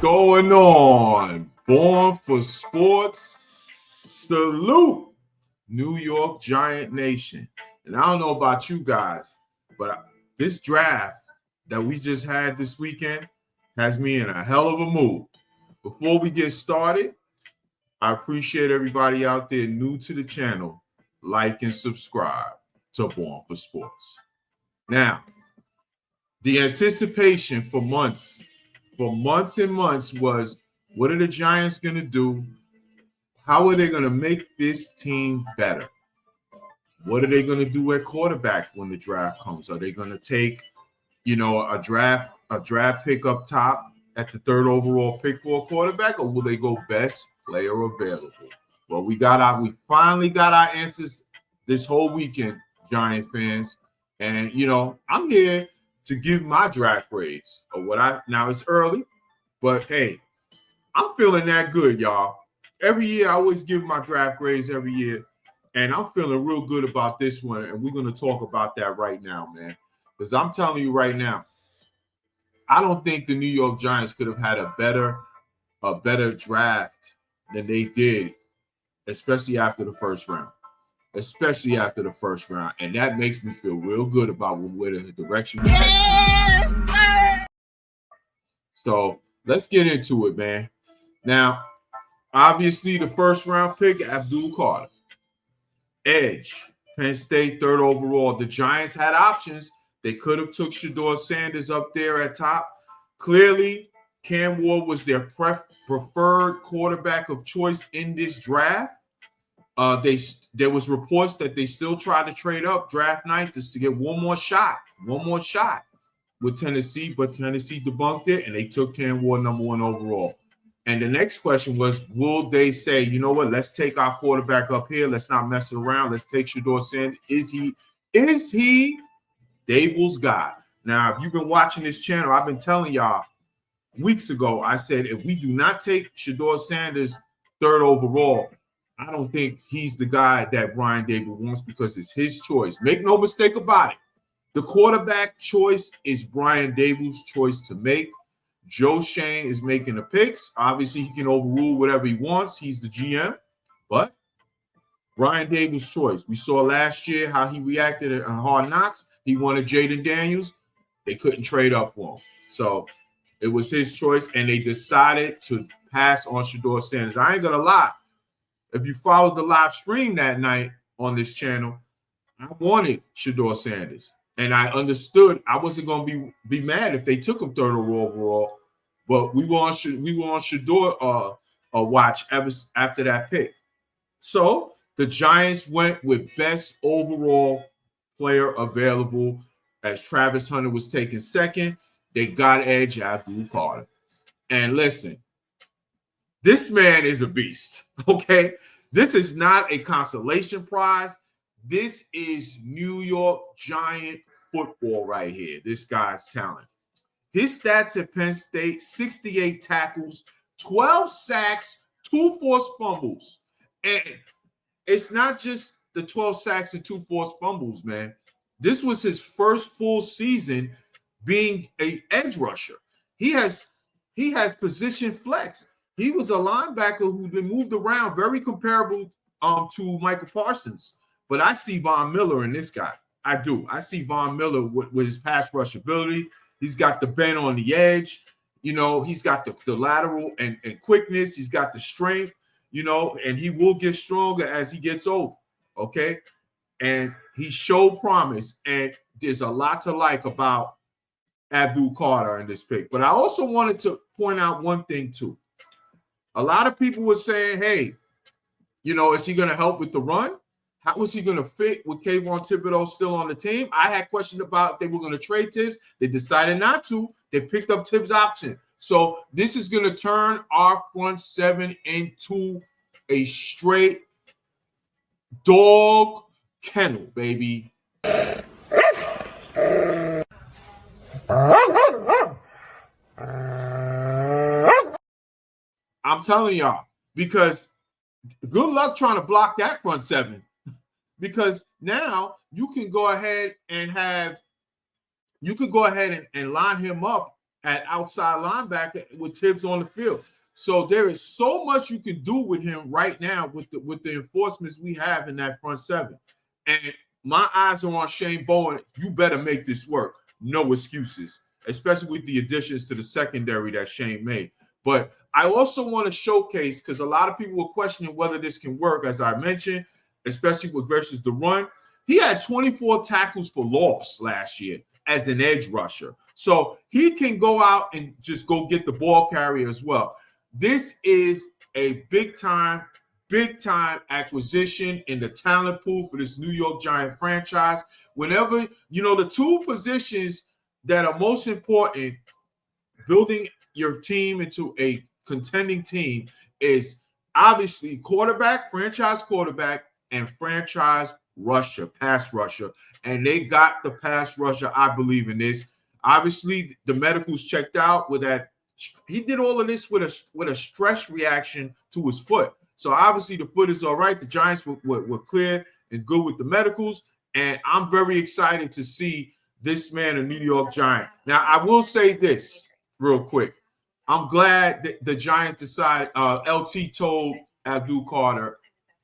going on? Born for Sports. Salute, New York Giant Nation. And I don't know about you guys, but this draft that we just had this weekend has me in a hell of a mood. Before we get started, I appreciate everybody out there new to the channel. Like and subscribe to Born for Sports. Now, the anticipation for months and months was, what are the Giants going to do? How are they going to make this team better? What are they going to do at quarterback when the draft comes? Are they going to take, a draft pick up top at the third overall pick for a quarterback, or will they go best player available? Well, we finally got our answers this whole weekend, Giant fans. And I'm here to give my draft grades of now it's early, but hey, I'm feeling that good, y'all. Every year I always give my draft grades every year, and I'm feeling real good about this one, and we're going to talk about that right now, man. Because I'm telling you right now, I don't think the New York Giants could have had a better draft than they did, especially after the first round. And that makes me feel real good about where the direction we're heading. So let's get into it, man. Now, obviously, the first round pick, Abdul Carter. Edge, Penn State, third overall. The Giants had options. They could have took Shedeur Sanders up there at top. Clearly, Cam Ward was their preferred quarterback of choice in this draft. There was reports that they still tried to trade up draft night to get one more shot with Tennessee, but Tennessee debunked it, and they took Cam Ward number 1 overall. And the next question was, will they say, you know what, let's take our quarterback up here. Let's not mess around. Let's take Shedeur Sanders. Is he Daboll's guy? Now, if you've been watching this channel, I've been telling y'all weeks ago, I said, if we do not take Shedeur Sanders third overall, I don't think he's the guy that Brian Daboll wants, because it's his choice. Make no mistake about it. The quarterback choice is Brian Daboll's choice to make. Joe Schoen is making the picks. Obviously, he can overrule whatever he wants. He's the GM. But Brian Daboll's choice. We saw last year how he reacted at Hard Knocks. He wanted Jaden Daniels. They couldn't trade up for him. So it was his choice, and they decided to pass on Shedeur Sanders. I ain't going to lie. If you followed the live stream that night on this channel, I wanted Shedeur Sanders. And I understood I wasn't going to be mad if they took him third overall. But we were on Shedeur watch after that pick. So the Giants went with best overall player available, as Travis Hunter was taken second. They got Edge Abdul Carter. And listen, this man is a beast, okay? This is not a consolation prize. This is New York Giant football right here. This guy's talent. His stats at Penn State: 68 tackles, 12 sacks, 2 forced fumbles. And it's not just the 12 sacks and 2 forced fumbles, man. This was his first full season being an edge rusher. He has position flex. He was a linebacker who's been moved around, very comparable to Michael Parsons. But I see Von Miller in this guy. I do. I see Von Miller with his pass rush ability. He's got the bend on the edge. He's got the lateral and quickness. He's got the strength, and he will get stronger as he gets old, okay? And he showed promise, and there's a lot to like about Abdul Carter in this pick. But I also wanted to point out one thing, too. A lot of people were saying, hey, is he going to help with the run? How is he going to fit with Kayvon Thibodeau still on the team? I had questions about if they were going to trade Tibbs. They decided not to. They picked up Tibbs' option. So this is going to turn our front seven into a straight dog kennel, baby. I'm telling y'all, because good luck trying to block that front seven. Because now you can go ahead and line him up at outside linebacker with Tibbs on the field. So there is so much you can do with him right now with the enforcements we have in that front seven. And my eyes are on Shane Bowen. You better make this work. No excuses, especially with the additions to the secondary that Shane made. But I also want to showcase, because a lot of people were questioning whether this can work, as I mentioned, especially with versus the run. He had 24 tackles for loss last year as an edge rusher. So he can go out and just go get the ball carrier as well. This is a big-time acquisition in the talent pool for this New York Giant franchise. Whenever, the two positions that are most important, building your team into a contending team, is obviously quarterback, franchise quarterback, and franchise rusher, pass rusher. And they got the pass rusher. I believe in this. Obviously, the medicals checked out with that. He did all of this with a stress reaction to his foot. So obviously the foot is all right. The Giants were clear and good with the medicals. And I'm very excited to see this man, a New York Giant. Now, I will say this real quick. I'm glad that the Giants decided, LT told Abdul Carter,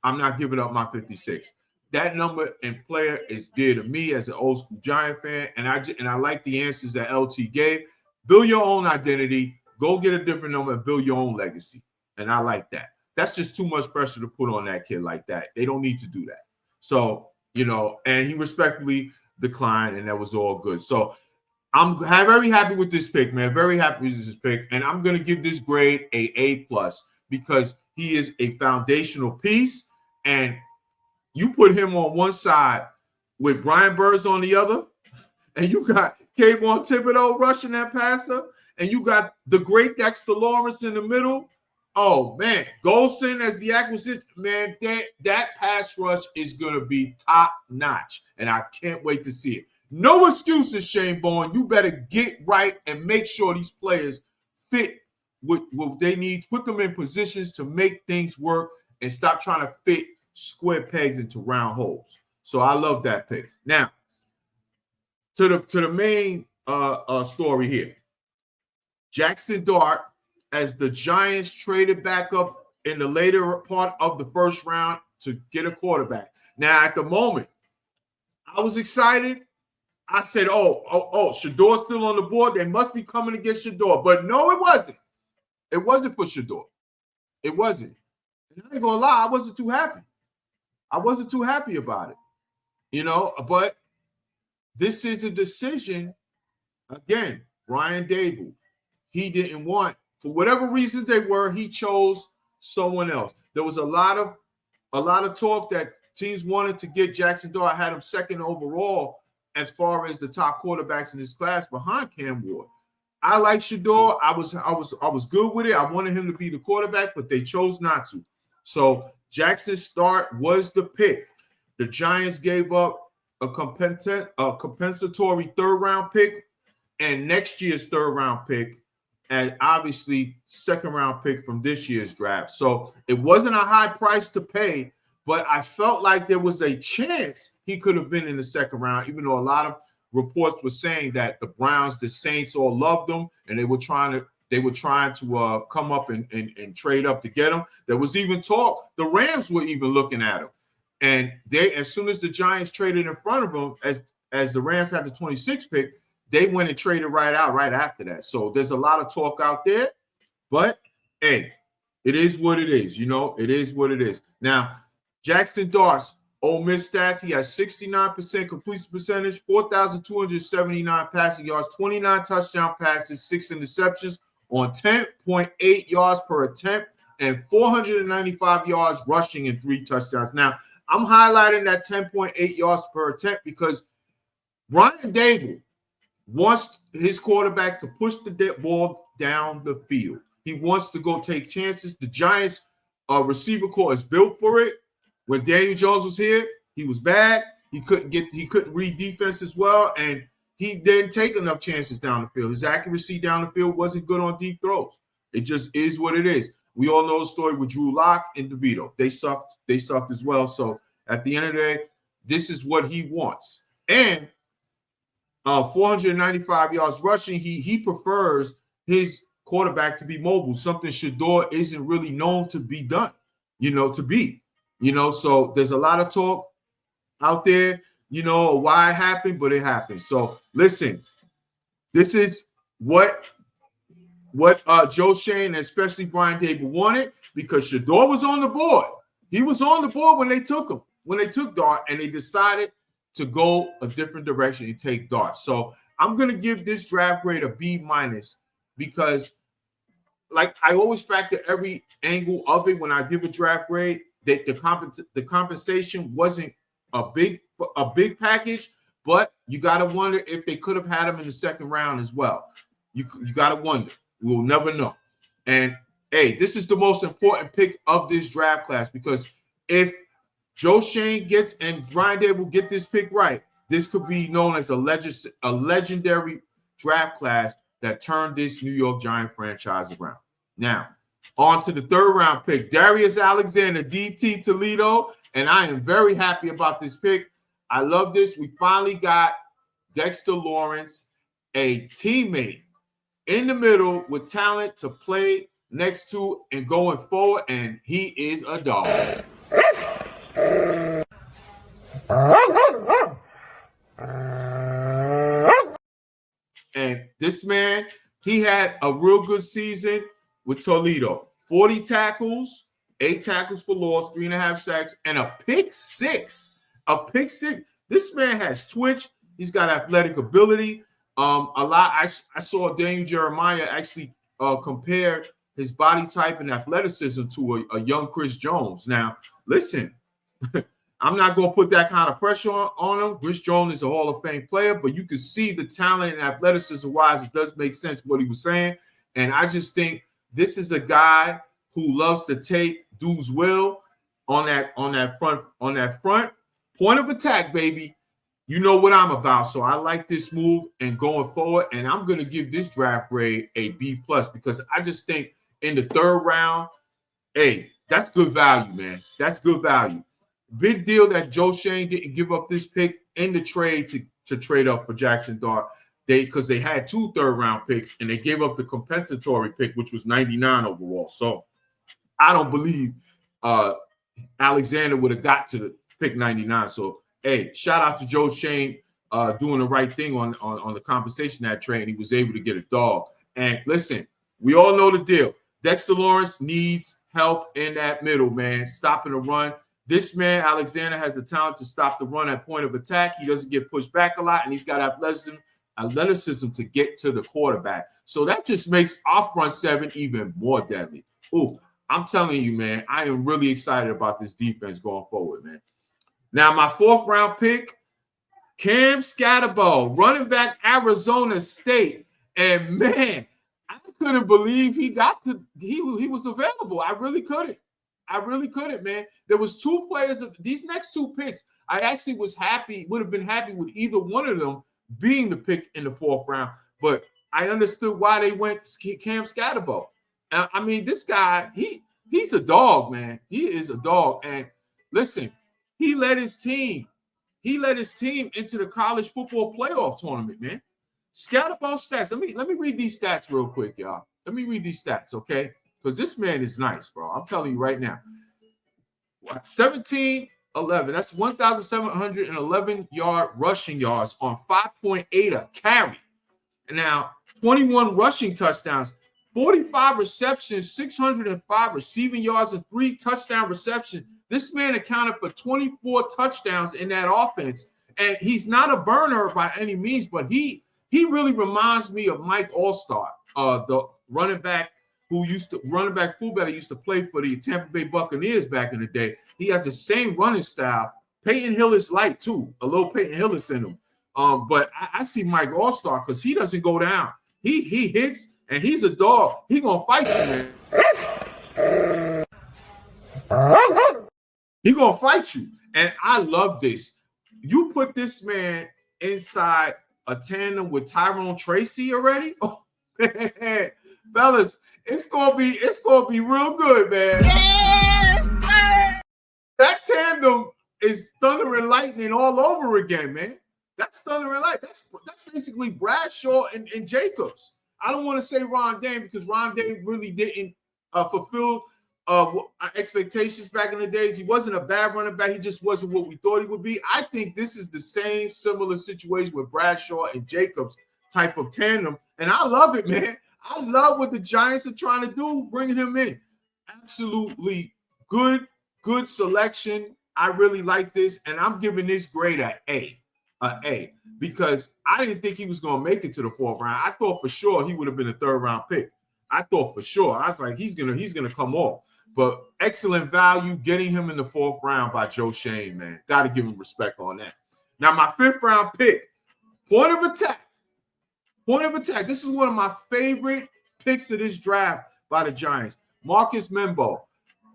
I'm not giving up my 56. That number and player is dear to me as an old school Giant fan. And I like the answers that LT gave. Build your own identity. Go get a different number and build your own legacy. And I like that. That's just too much pressure to put on that kid like that. They don't need to do that. So, and he respectfully declined, and that was all good. So I'm very happy with this pick, man. Very happy with this pick. And I'm going to give this grade a A+ because he is a foundational piece. And you put him on one side with Brian Burns on the other, and you got Kayvon Thibodeaux rushing that passer, and you got the great Dexter Lawrence in the middle. Oh, man. Golson as the acquisition. Man, that pass rush is going to be top-notch, and I can't wait to see it. No excuses, Shane Bowen. You better get right and make sure these players fit what they need. Put them in positions to make things work and stop trying to fit square pegs into round holes. So I love that pick. Now, to the main story here. Jackson Dart, as the Giants traded back up in the later part of the first round to get a quarterback. Now, at the moment, I was excited. I said, Shedor's still on the board. They must be coming to get Shedor. But no, it wasn't. It wasn't for Shedor. It wasn't. And I ain't going to lie, I wasn't too happy. I wasn't too happy about it. But this is a decision. Again, Brian Daboll. He didn't want, for whatever reason they were, he chose someone else. There was a lot of talk that teams wanted to get Jackson Dart. I had him second overall as far as the top quarterbacks in this class behind Cam Ward. I like Shedor. I was good with it. I wanted him to be the quarterback, but they chose not to. So Jackson Dart was the pick. The Giants gave up a compensatory third-round pick and next year's third-round pick, and obviously second-round pick from this year's draft. So it wasn't a high price to pay, but I felt like there was a chance he could have been in the second round, even though a lot of reports were saying that the Browns, the Saints all loved him, and they were trying to come up and trade up to get him. There was even talk, the Rams were even looking at him. And as soon as the Giants traded in front of him, as the Rams had the 26th pick, they went and traded right after that. So there's a lot of talk out there, but hey, it is what it is. It is what it is. Now, Jackson Dart's Ole Miss stats, he has 69% completion percentage, 4,279 passing yards, 29 touchdown passes, 6 interceptions on 10.8 yards per attempt, and 495 yards rushing and 3 touchdowns. Now, I'm highlighting that 10.8 yards per attempt because Brian Daboll wants his quarterback to push the ball down the field. He wants to go take chances. The Giants' receiver corps is built for it. When Daniel Jones was here, he was bad. He couldn't read defense as well, and he didn't take enough chances down the field. His accuracy down the field wasn't good on deep throws. It just is what it is. We all know the story with Drew Lock and DeVito. They sucked as well. So at the end of the day, this is what he wants. And 495 yards rushing. He prefers his quarterback to be mobile, something Shedeur isn't really known to be done, to be. So there's a lot of talk out there, why it happened, but it happened. So listen, this is what Joe Schoen, especially Brian Daboll, wanted, because Shedeur was on the board. He was on the board when they took him, when they took Dart, and they decided to go a different direction and take Dart. So I'm going to give this draft grade a B- because, like, I always factor every angle of it when I give a draft grade. That the compensation wasn't a big package, but you got to wonder if they could have had him in the second round as well. You got to wonder. We'll never know. And, hey, this is the most important pick of this draft class, because if Joe Schoen gets and Brian Daboll get this pick right, this could be known as a legendary draft class that turned this New York Giant franchise around. Now, on to the third round pick, Darius Alexander, DT Toledo, and I am very happy about this pick. I love this. We finally got Dexter Lawrence, a teammate in the middle with talent to play next to and going forward, and he is a dog. And this man, he had a real good season with Toledo. 40 tackles, 8 tackles for loss, 3.5 sacks, and a pick six. A pick six. This man has twitch. He's got athletic ability. I saw Daniel Jeremiah actually compare his body type and athleticism to a young Chris Jones. Now, listen, I'm not going to put that kind of pressure on him. Chris Jones is a Hall of Fame player, but you can see the talent and athleticism-wise, it does make sense what he was saying. And I just think this is a guy who loves to take dude's will on that front point of attack, baby. You know what I'm about. So I like this move and going forward, and I'm going to give this draft grade a B+, because I just think in the third round, hey, that's good value, man. That's good value. Big deal that Joe Schoen didn't give up this pick in the trade to trade up for Jackson Dart. Because they had 2 third-round picks, and they gave up the compensatory pick, which was 99 overall. So I don't believe Alexander would have got to pick 99. So, hey, shout out to Joe Schoen doing the right thing on the compensation that trade. He was able to get a dog. And listen, we all know the deal. Dexter Lawrence needs help in that middle, man, stopping the run. This man, Alexander, has the talent to stop the run at point of attack. He doesn't get pushed back a lot, and he's got athleticism to get to the quarterback. So that just makes our front seven even more deadly. Oh, I'm telling you, man, I am really excited about this defense going forward, man. Now, my 4th round pick, Cam Scatterbo, running back, Arizona State. And, man, I couldn't believe he was available. I really couldn't, man. There was 2 players of these next 2 picks. I actually would have been happy with either one of them being the pick in the 4th round, but I understood why they went Cam Scatterbo. I mean, this guy, he's a dog, man. He is a dog. And listen, he led his team into the college football playoff tournament, man. Scatterbo stats. Let me read these stats real quick, y'all. Let me read these stats, okay? Because this man is nice, bro. I'm telling you right now. 17-11. That's 1,711 rushing yards on 5.8 a carry. And now 21 rushing touchdowns, 45 receptions, 605 receiving yards, and 3 touchdown receptions. This man accounted for 24 touchdowns in that offense. And he's not a burner by any means, but he really reminds me of Mike Allstar, the running back fullback that used to play for the Tampa Bay Buccaneers back in the day. He has the same running style. Peyton Hillis light too, a little Peyton Hillis in him. But I see Mike Allstar because he doesn't go down. He hits, and he's a dog. He gonna fight you, man. He gonna fight you, and I love this. You put this man inside a tandem with Tyrone Tracy already. Oh, man. Fellas, it's gonna be real good, man. Yes, sir. That tandem is thunder and lightning all over again, man. That's thunder and light. That's basically Bradshaw and Jacobs. I don't want to say Ron Dayne because Ron Dayne really didn't fulfill expectations back in the days. He wasn't a bad running back. He just wasn't what we thought he would be. I think this is the same similar situation with Bradshaw and Jacobs type of tandem. And I love it, man. I love what the Giants are trying to do, bringing him in. Absolutely good selection. I really like this. And I'm giving this grade an A, because I didn't think he was going to make it to the 4th round. I thought for sure he would have been a 3rd round pick. I thought for sure. I was like, he's gonna come off. But excellent value getting him in the 4th round by Joe Schoen, man. Got to give him respect on that. Now, my 5th round pick, point of attack. This is one of my favorite picks of this draft by the Giants. Marcus Membo,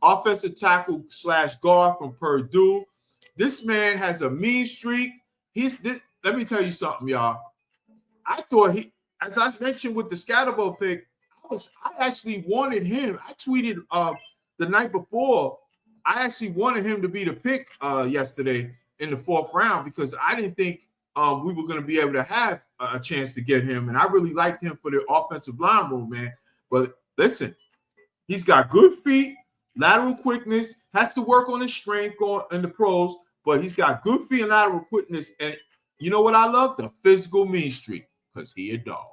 offensive tackle / guard from Purdue. This man has a mean streak. Let me tell you something, y'all. I thought as I mentioned with the Scatterbo pick, I actually wanted him. I tweeted the night before. I actually wanted him to be the pick yesterday in the 4th round because I didn't think we were going to be able to have a chance to get him. And I really liked him for the offensive line room, man. But listen, he's got good feet, lateral quickness, has to work on his strength in the pros, but he's got good feet and lateral quickness. And you know what I love? The physical mean streak, because he a dog.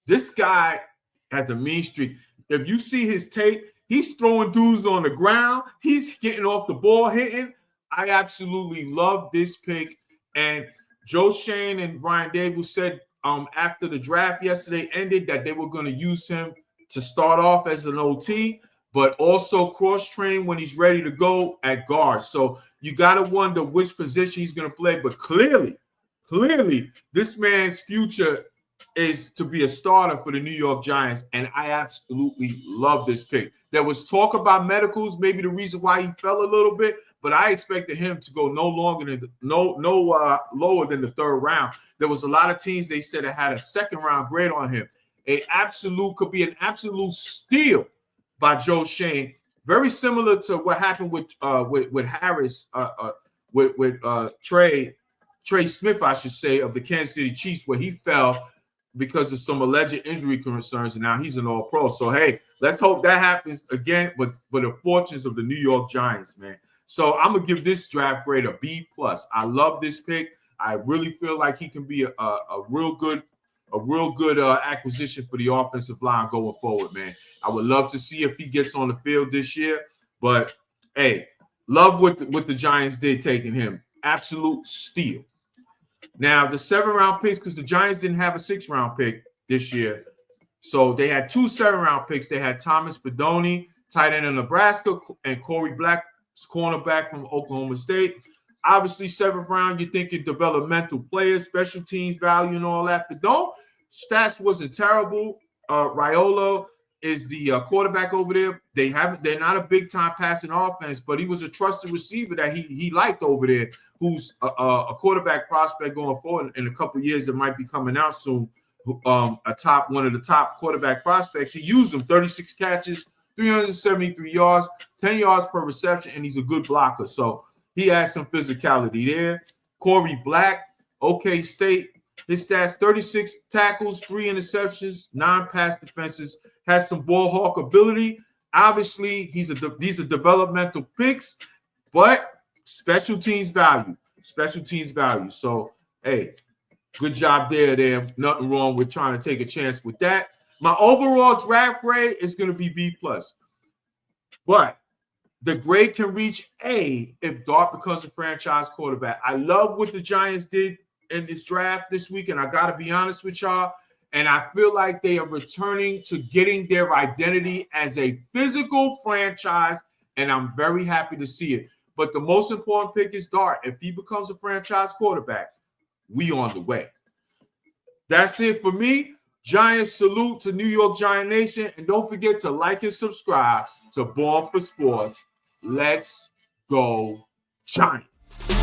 This guy has a mean streak. If you see his tape, he's throwing dudes on the ground. He's getting off the ball, hitting. I absolutely love this pick. And Joe Schoen and Brian Daboll said after the draft yesterday ended that they were going to use him to start off as an OT, but also cross-train when he's ready to go at guard. So you got to wonder which position he's going to play. But clearly, this man's future is to be a starter for the New York Giants, and I absolutely love this pick. There was talk about medicals, maybe the reason why he fell a little bit, but I expected him to go lower than the 3rd round. There was a lot of teams they said it had a 2nd round grade on him. Could be an absolute steal by Joe Schoen. Very similar to what happened with Harris, with Trey Smith, I should say, of the Kansas City Chiefs, where he fell because of some alleged injury concerns, and now he's an All-Pro. So, hey, let's hope that happens again, but the fortunes of the New York Giants, man. So I'm going to give this draft grade a B+. I love this pick. I really feel like he can be a real good acquisition for the offensive line going forward, man. I would love to see if he gets on the field this year, but, hey, love what the Giants did taking him. Absolute steal. Now, the 7th round picks, because the Giants didn't have a 6th round pick this year. So they had 2 7th round picks. They had Thomas Fidone, tight end of Nebraska, and Corey Black, cornerback from Oklahoma State. Obviously, 7th round, you're thinking developmental players, special teams value, and all that. Fidone, stats wasn't terrible. Raiola is the quarterback over there. They're not a big time passing offense, but he was a trusted receiver that he liked over there, who's a quarterback prospect going forward in a couple of years that might be coming out soon. One of the top quarterback prospects. He used him 36 catches, 373 yards, 10 yards per reception, and he's a good blocker. So he has some physicality there. Corey Black, OK State. His stats, 36 tackles, 3 interceptions, 9 pass defenses, has some ball hawk ability. Obviously, these are developmental picks, but special teams value. So, hey, good job there. Nothing wrong with trying to take a chance with that. My overall draft grade is going to be B+. But the grade can reach A if Dart becomes a franchise quarterback. I love what the Giants did in this draft this week, and I got to be honest with y'all, and I feel like they are returning to getting their identity as a physical franchise, and I'm very happy to see it. But the most important pick is Dart. If he becomes a franchise quarterback, we on the way. That's it for me. Giants salute to New York Giant Nation, and don't forget to like and subscribe to Born for Sports. Let's go Giants.